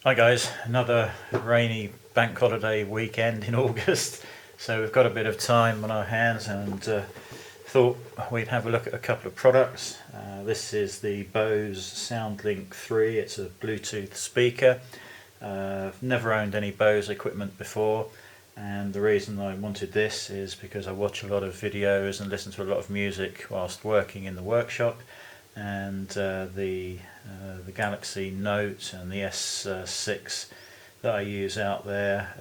Hi guys, another rainy bank holiday weekend in August, so we've got a bit of time on our hands and thought we'd have a look at a couple of products. This is the Bose Soundlink III. It's a Bluetooth speaker. I've never owned any Bose equipment before, and the reason I wanted this is because I watch a lot of videos and listen to a lot of music whilst working in the workshop, and the Galaxy Note and the S6 that I use out there,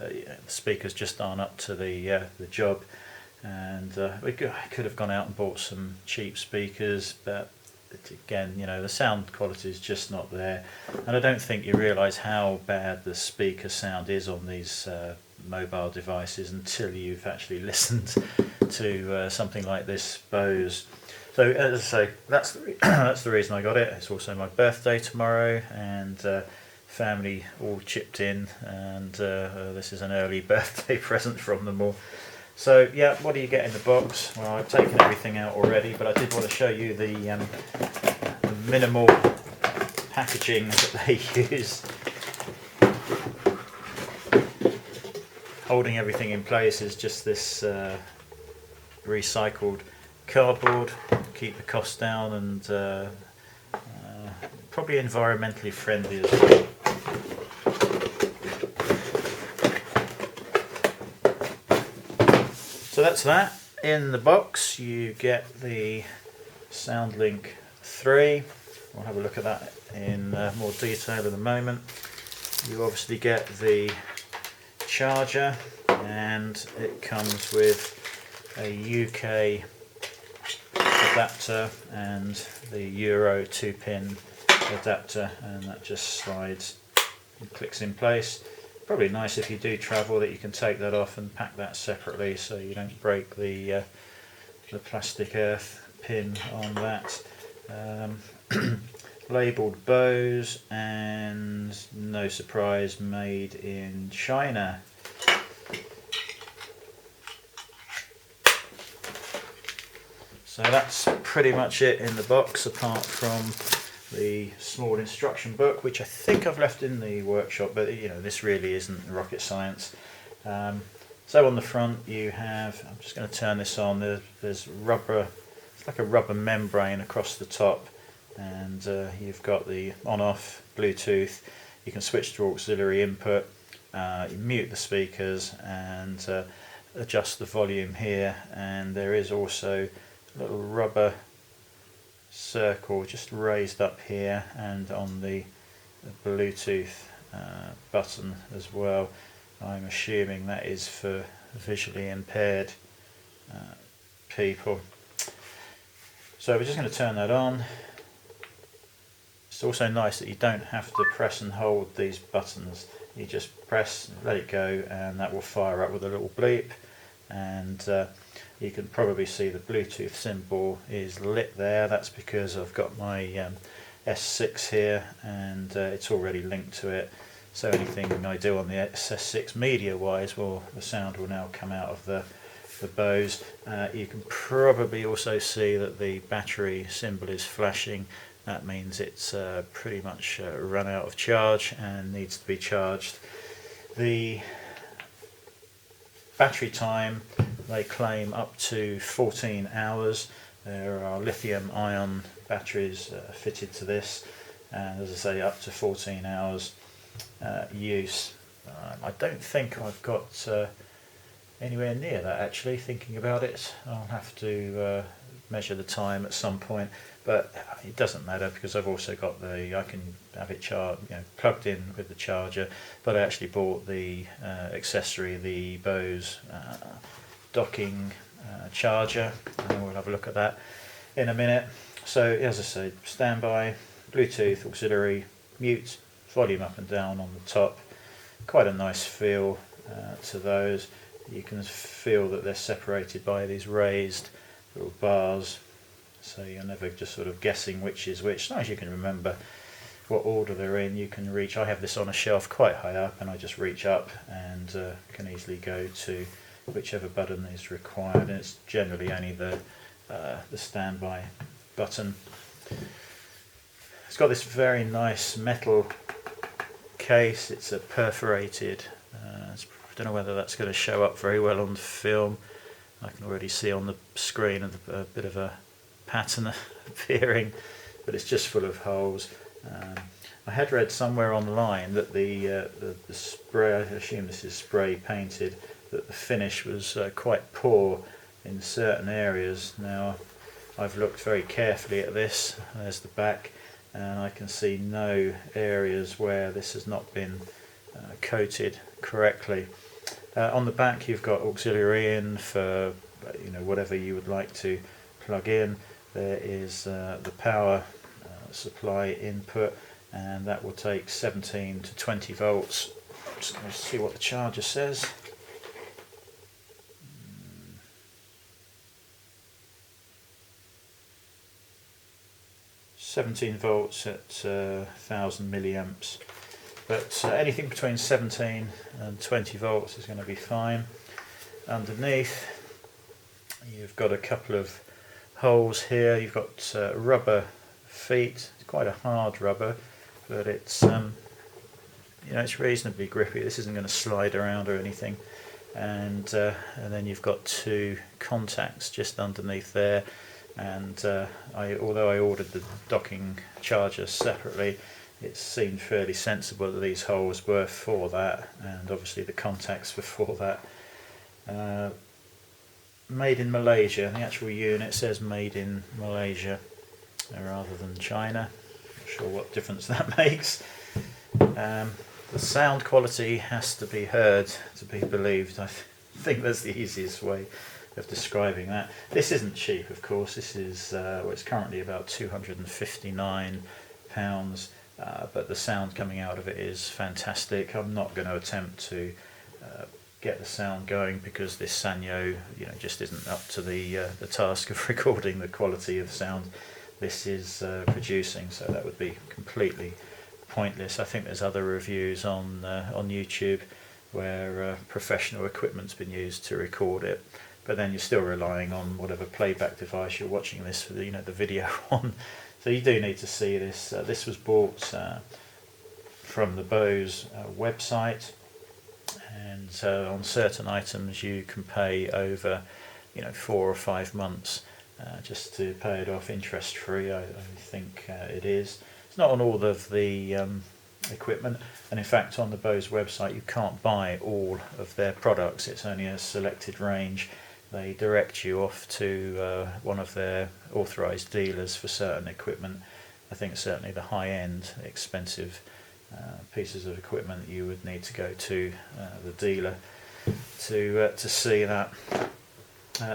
the speakers just aren't up to the job, and I could have gone out and bought some cheap speakers, but again, you know, the sound quality is just not there, and I don't think you realise how bad the speaker sound is on these mobile devices until you've actually listened to something like this Bose. So as I say, that's that's the reason I got it. It's also my birthday tomorrow, and family all chipped in, and this is an early birthday present from them all. So yeah, what do you get in the box? Well, I've taken everything out already, but I did want to show you the minimal packaging that they use. Holding everything in place is just this recycled cardboard, keep the cost down, and probably environmentally friendly as well. So that's that. In the box you get the Soundlink III. We'll have a look at that in more detail in a moment. You obviously get the charger, and it comes with a UK adapter and the Euro 2-pin adapter, and that just slides and clicks in place. Probably nice if you do travel that you can take that off and pack that separately so you don't break the plastic earth pin on that. Labelled Bose, and no surprise, made in China. So that's pretty much it in the box, apart from the small instruction book, which I think I've left in the workshop, but you know, this really isn't rocket science. So on the front you have, I'm just going to turn this on, there's rubber, it's like a rubber membrane across the top, and you've got the on-off Bluetooth. You can switch to auxiliary input, you mute the speakers, and adjust the volume here, and there is also a little rubber circle just raised up here and on the Bluetooth button as well. I'm assuming that is for visually impaired people. So we're just going to turn that on. It's also nice that you don't have to press and hold these buttons. You just press, let it go, and that will fire up with a little bleep, and you can probably see the Bluetooth symbol is lit there. That's because I've got my S6 here, and it's already linked to it. So anything I do on the S6 media wise, well, the sound will now come out of the Bose. You can probably also see that the battery symbol is flashing. That means it's pretty much run out of charge and needs to be charged. The battery time, they claim up to 14 hours. There are lithium ion batteries fitted to this, and as I say, up to 14 hours use. I don't think I've got anywhere near that, actually, thinking about it. I'll have to measure the time at some point, but it doesn't matter because I've also got I can have it plugged in with the charger, but I actually bought the accessory, the Bose docking charger, and we'll have a look at that in a minute. So as I say, standby, Bluetooth, auxiliary, mute, volume up and down on the top. Quite a nice feel to those. You can feel that they're separated by these raised little bars, so you're never just sort of guessing which is which. As long as you can remember what order they're in, you can reach. I have this on a shelf quite high up, and I just reach up and can easily go to whichever button is required, and it's generally only the standby button. It's got this very nice metal case. It's a perforated, I don't know whether that's going to show up very well on the film. I can already see on the screen a bit of a pattern appearing, but it's just full of holes. I had read somewhere online that the spray, I assume this is spray painted, that the finish was quite poor in certain areas. Now I've looked very carefully at this. There's the back, and I can see no areas where this has not been coated correctly. On the back you've got auxiliary in for whatever you would like to plug in. There is the power supply input, and that will take 17 to 20 volts. Just going to see what the charger says. 17 volts at 1000 milliamps, but anything between 17 and 20 volts is going to be fine. Underneath you've got a couple of holes here. You've got rubber feet. It's quite a hard rubber, but it's it's reasonably grippy. This isn't going to slide around or anything. And then you've got two contacts just underneath there. And although I ordered the docking charger separately, it seemed fairly sensible that these holes were for that, and obviously the contacts were for that. Made in Malaysia. The actual unit says made in Malaysia rather than China. Not sure what difference that makes. The sound quality has to be heard to be believed. I think that's the easiest way of describing that. This isn't cheap, of course. This is it's currently about £259, but the sound coming out of it is fantastic. I'm not going to attempt to get the sound going because this Sanyo just isn't up to the task of recording the quality of sound this is producing, so that would be completely pointless. I think there's other reviews on YouTube where professional equipment's been used to record it, but then you're still relying on whatever playback device you're watching this for the video on. So you do need to see this. This was bought from the Bose website, and on certain items you can pay over 4 or 5 months just to pay it off interest free. I think it is. It's not on all of the equipment, and in fact on the Bose website you can't buy all of their products. It's only a selected range. They direct you off to one of their authorised dealers for certain equipment. I think certainly the high-end, expensive pieces of equipment you would need to go to the dealer to see that.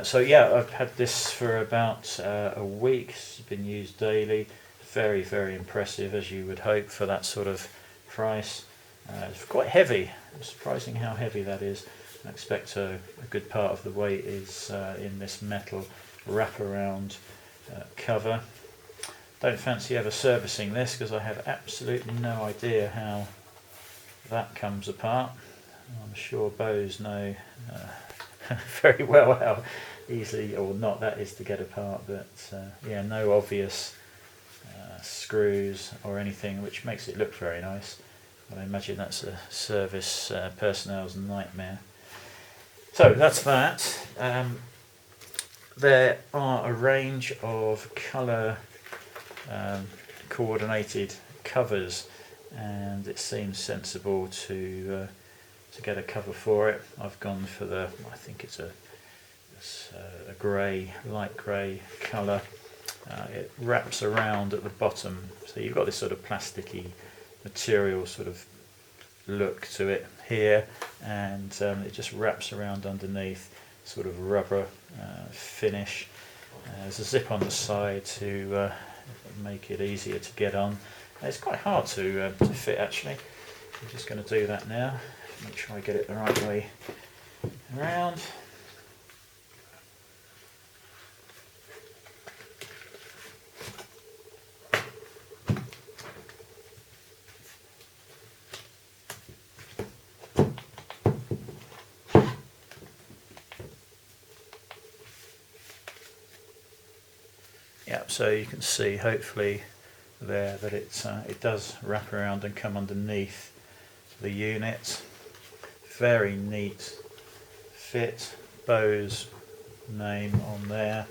So yeah, I've had this for about a week. It's been used daily. Very, very impressive, as you would hope for that sort of price. It's quite heavy. It's surprising how heavy that is. I expect a good part of the weight is in this metal wraparound cover. Don't fancy ever servicing this because I have absolutely no idea how that comes apart. I'm sure Bose know very well how easy or not that is to get apart, but yeah, no obvious screws or anything, which makes it look very nice. But I imagine that's a service personnel's nightmare. So that's that. There are a range of colour coordinated covers, and it seems sensible to get a cover for it. I've gone for I think it's a grey, light grey colour. It wraps around at the bottom, so you've got this sort of plasticky material sort of look to it here, and it just wraps around underneath, sort of rubber finish. There's a zip on the side to make it easier to get on. It's quite hard to fit actually. I'm just going to do that now, make sure I get it the right way around. Yep, so you can see hopefully there that it does wrap around and come underneath the unit. Very neat fit, Bose name on there,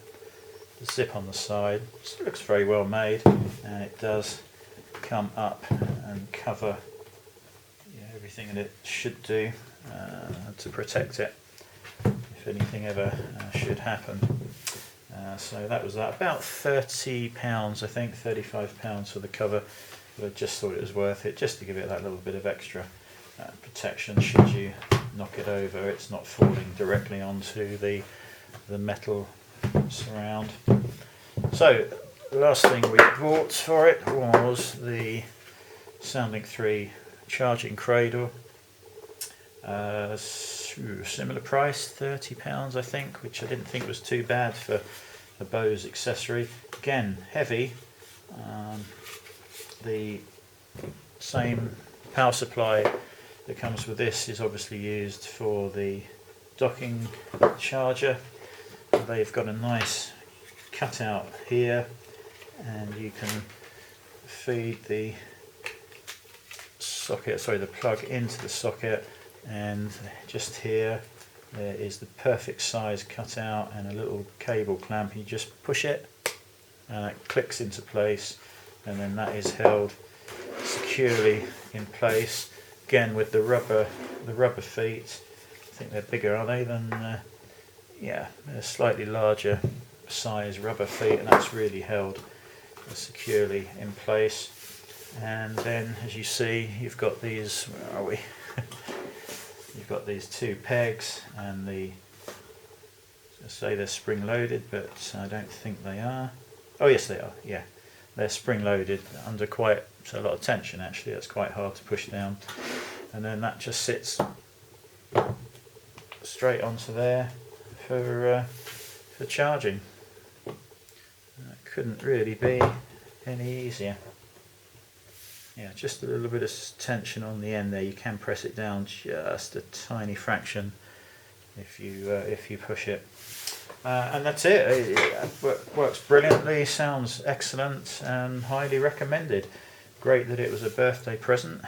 the zip on the side. It looks very well made, and it does come up and cover everything that it should do to protect it if anything ever should happen. So that was that, about £30 I think, £35 for the cover, but I just thought it was worth it just to give it that little bit of extra protection should you knock it over. It's not falling directly onto the metal surround. So the last thing we bought for it was the Soundlink III charging cradle. Similar price, £30 I think, which I didn't think was too bad for a Bose accessory. Again, heavy. The same power supply that comes with this is obviously used for the docking charger. They've got a nice cutout here, and you can feed the socket, the plug into the socket, and just here there is the perfect size cutout and a little cable clamp. You just push it and it clicks into place, and then that is held securely in place. Again with the rubber feet. I think they're bigger, are they, than yeah, they're slightly larger size rubber feet, and that's really held securely in place. And then, as you see, you've got these, where are we? You've got these two pegs, and I say they're spring loaded, but I don't think they are. Oh yes they are, yeah. They're spring loaded under quite a lot of tension actually. It's quite hard to push down. And then that just sits straight onto there for charging. That couldn't really be any easier. Yeah, just a little bit of tension on the end there. You can press it down just a tiny fraction if you push it. And that's it. It works brilliantly, sounds excellent, and highly recommended. Great that it was a birthday present,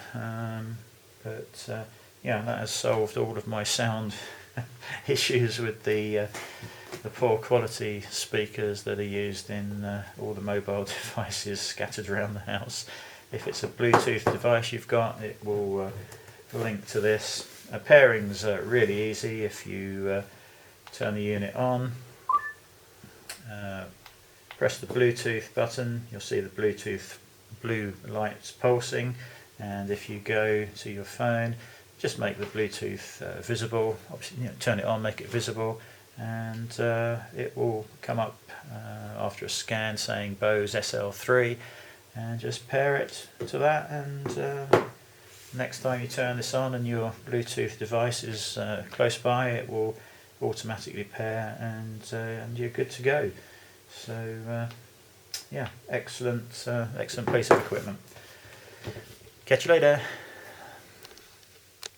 but yeah, that has solved all of my sound issues with the poor quality speakers that are used in all the mobile devices scattered around the house. If it's a Bluetooth device you've got, it will link to this. Pairing's really easy. If you turn the unit on, press the Bluetooth button, you'll see the Bluetooth blue lights pulsing, and if you go to your phone, just make the Bluetooth visible. Obviously, turn it on, make it visible, and it will come up after a scan saying Bose SL3, and just pair it to that, and next time you turn this on and your Bluetooth device is close by, it will automatically pair, and you're good to go. So yeah, excellent piece of equipment. Catch you later.